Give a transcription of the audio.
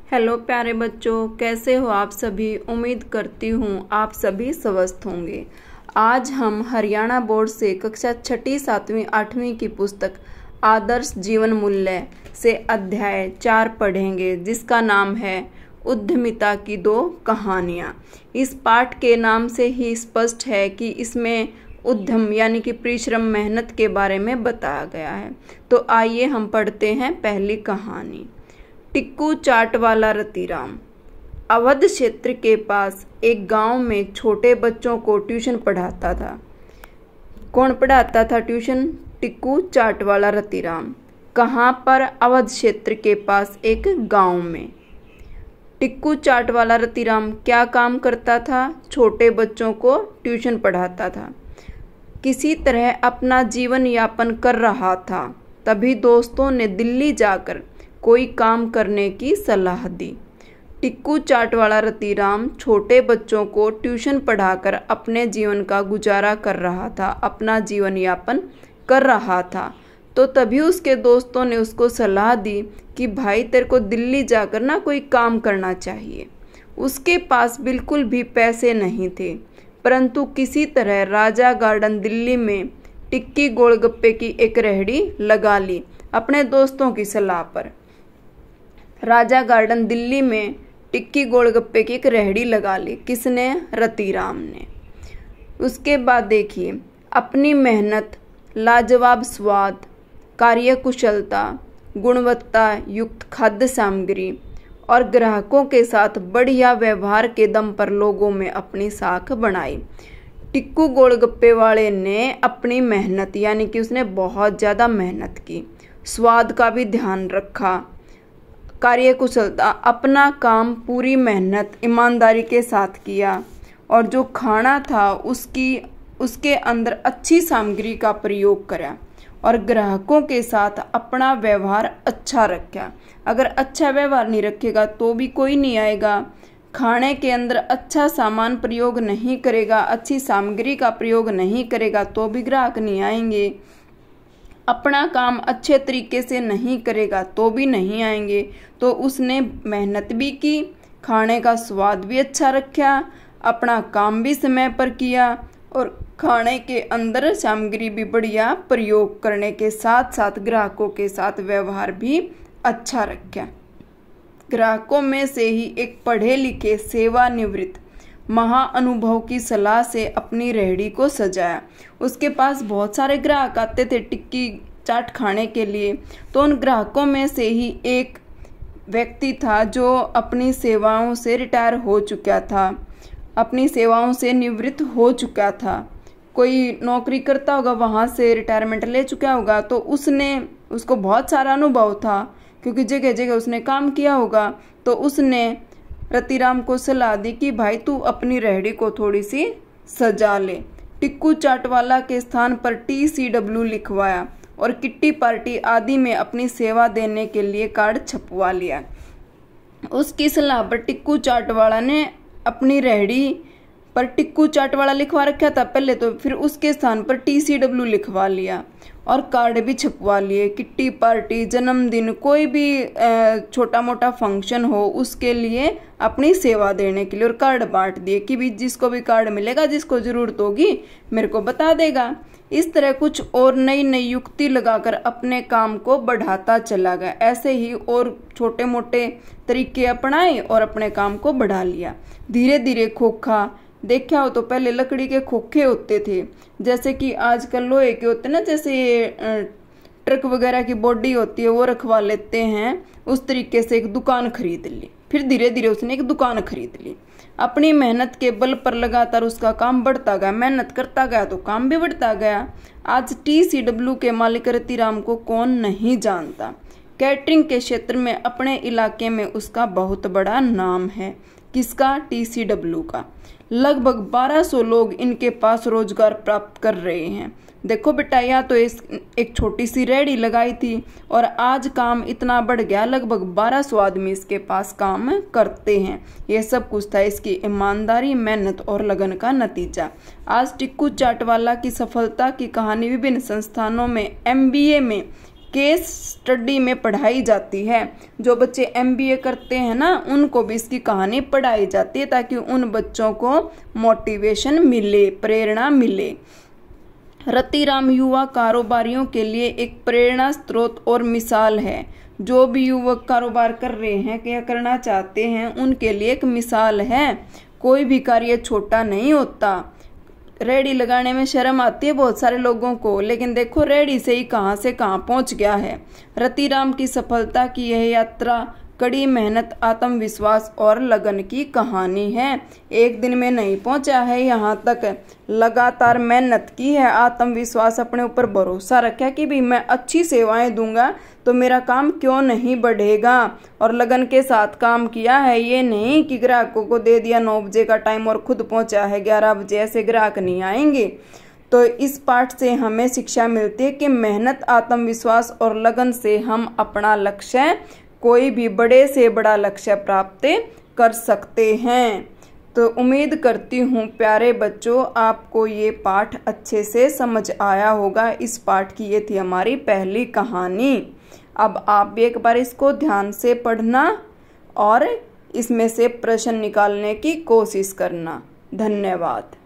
Hello प्यारे बच्चों, कैसे हो आप सभी। उम्मीद करती हूँ आप सभी स्वस्थ होंगे। आज हम हरियाणा बोर्ड से कक्षा 6ठी 7वीं 8वीं की पुस्तक आदर्श जीवन मूल्य से अध्याय 4 पढ़ेंगे, जिसका नाम है उद्यमिता की 2 कहानियाँ। इस पाठ के नाम से ही स्पष्ट है कि इसमें उद्यम यानी कि परिश्रम मेहनत के बारे में बताया गया है। तो आइए हम पढ़ते हैं पहली कहानी। टिक्कू चाट वाला रतिराम। अवध क्षेत्र के पास एक गांव में छोटे बच्चों को ट्यूशन पढ़ाता था। कौन पढ़ाता था ट्यूशन? टिक्कू चाट वाला रतिराम। कहाँ पर? अवध क्षेत्र के पास एक गांव में। टिक्कू चाट वाला रतिराम क्या काम करता था? छोटे बच्चों को ट्यूशन पढ़ाता था। किसी तरह अपना जीवन यापन कर रहा था। तभी दोस्तों ने दिल्ली जाकर कोई काम करने की सलाह दी। टिक्कू चाट वाला रतिराम छोटे बच्चों को ट्यूशन पढ़ाकर अपने जीवन का गुजारा कर रहा था, अपना जीवन यापन कर रहा था। तो तभी उसके दोस्तों ने उसको सलाह दी कि भाई तेरे को दिल्ली जाकर ना कोई काम करना चाहिए। उसके पास बिल्कुल भी पैसे नहीं थे, परंतु किसी तरह राजा गार्डन दिल्ली में टिक्की गोलगप्पे की एक रेहड़ी लगा ली अपने दोस्तों की सलाह पर। राजा गार्डन दिल्ली में टिक्की गोलगप्पे की एक रेहड़ी लगा ली। किसने? रतिराम ने। उसके बाद देखिए, अपनी मेहनत, लाजवाब स्वाद, कार्यकुशलता, गुणवत्ता युक्त खाद्य सामग्री और ग्राहकों के साथ बढ़िया व्यवहार के दम पर लोगों में अपनी साख बढ़ाई। टिक्कू गोलगप्पे वाले ने अपनी मेहनत यानी कि उसने बहुत ज़्यादा मेहनत की, स्वाद का भी ध्यान रखा, कार्यकुशलता, अपना काम पूरी मेहनत ईमानदारी के साथ किया और जो खाना था उसके अंदर अच्छी सामग्री का प्रयोग करा और ग्राहकों के साथ अपना व्यवहार अच्छा रखा। अगर अच्छा व्यवहार नहीं रखेगा तो भी कोई नहीं आएगा। खाने के अंदर अच्छा सामान प्रयोग नहीं करेगा, अच्छी सामग्री का प्रयोग नहीं करेगा तो भी ग्राहक नहीं आएंगे। अपना काम अच्छे तरीके से नहीं करेगा तो भी नहीं आएंगे। तो उसने मेहनत भी की, खाने का स्वाद भी अच्छा रखा, अपना काम भी समय पर किया और खाने के अंदर सामग्री भी बढ़िया प्रयोग करने के साथ साथ ग्राहकों के साथ व्यवहार भी अच्छा रखा। ग्राहकों में से ही एक पढ़े लिखे सेवानिवृत्त महाअनुभव की सलाह से अपनी रेहड़ी को सजाया। उसके पास बहुत सारे ग्राहक आते थे टिक्की चाट खाने के लिए। तो उन ग्राहकों में से ही एक व्यक्ति था जो अपनी सेवाओं से रिटायर हो चुका था, अपनी सेवाओं से निवृत्त हो चुका था। कोई नौकरी करता होगा, वहाँ से रिटायरमेंट ले चुका होगा। तो उसको बहुत सारा अनुभव था क्योंकि जगह जगह उसने काम किया होगा। तो उसने रतिराम को सलाह दी कि भाई तू अपनी रेहड़ी को थोड़ी सी सजा ले। टिक्कू चाट वाला के स्थान पर TCW लिखवाया और किट्टी पार्टी आदि में अपनी सेवा देने के लिए कार्ड छपवा लिया। उसकी सलाह पर टिक्कू चाट वाला ने अपनी रेहड़ी पर टिक्कू चाट वाला लिखवा रखा था पहले, तो फिर उसके स्थान पर TCW लिखवा लिया और कार्ड भी छपवा लिए। किट्टी पार्टी, जन्मदिन, कोई भी छोटा मोटा फंक्शन हो उसके लिए अपनी सेवा देने के लिए और कार्ड बांट दिए कि भी जिसको भी कार्ड मिलेगा, जिसको ज़रूरत होगी मेरे को बता देगा। इस तरह कुछ और नई नई युक्ति लगाकर अपने काम को बढ़ाता चला गया। ऐसे ही और छोटे मोटे तरीके अपनाए और अपने काम को बढ़ा लिया। धीरे धीरे खोखा, देखा हो तो पहले लकड़ी के खोखे होते थे, जैसे कि आजकल लोहे के होते हैं ना, जैसे ये ट्रक वगैरह की बॉडी होती है वो रखवा लेते हैं। उस तरीके से एक दुकान खरीद ली। फिर धीरे धीरे उसने एक दुकान खरीद ली। अपनी मेहनत के बल पर लगातार उसका काम बढ़ता गया, मेहनत करता गया तो काम भी बढ़ता गया। आज TCW के मालिक रतिराम को कौन नहीं जानता। कैटरिंग के क्षेत्र में अपने इलाके में उसका बहुत बड़ा नाम है। किसका? TCW का। लगभग 1200 लोग इनके पास रोजगार प्राप्त कर रहे हैं। देखो बेटा, या तो एक छोटी सी रेहड़ी लगाई थी और आज काम इतना बढ़ गया, लगभग 1200 आदमी इसके पास काम करते हैं। ये सब कुछ था इसकी ईमानदारी, मेहनत और लगन का नतीजा। आज टिक्कू चाट वाला की सफलता की कहानी विभिन्न संस्थानों में MBA में केस स्टडी में पढ़ाई जाती है। जो बच्चे MBA करते हैं ना, उनको भी इसकी कहानी पढ़ाई जाती है ताकि उन बच्चों को मोटिवेशन मिले, प्रेरणा मिले। रतिराम युवा कारोबारियों के लिए एक प्रेरणा स्रोत और मिसाल है। जो भी युवक कारोबार कर रहे हैं या करना चाहते हैं, उनके लिए एक मिसाल है। कोई भी कार्य छोटा नहीं होता। रेडी लगाने में शर्म आती है बहुत सारे लोगों को, लेकिन देखो रेडी से ही कहां से कहां पहुंच गया है। रतिराम की सफलता की यह यात्रा कड़ी मेहनत, आत्मविश्वास और लगन की कहानी है। एक दिन में नहीं पहुंचा है यहाँ तक, लगातार मेहनत की है, आत्मविश्वास, अपने ऊपर भरोसा रखा कि भी मैं अच्छी सेवाएं दूंगा तो मेरा काम क्यों नहीं बढ़ेगा, और लगन के साथ काम किया है। ये नहीं कि ग्राहकों को दे दिया 9 बजे का टाइम और खुद पहुंचा है 11 बजे, ऐसे ग्राहक नहीं आएंगे। तो इस पाठ से हमें शिक्षा मिलती है कि मेहनत, आत्मविश्वास और लगन से हम अपना लक्ष्य, कोई भी बड़े से बड़ा लक्ष्य प्राप्त कर सकते हैं। तो उम्मीद करती हूँ प्यारे बच्चों, आपको ये पाठ अच्छे से समझ आया होगा। इस पाठ की ये थी हमारी पहली कहानी। अब आप भी एक बार इसको ध्यान से पढ़ना और इसमें से प्रश्न निकालने की कोशिश करना। धन्यवाद।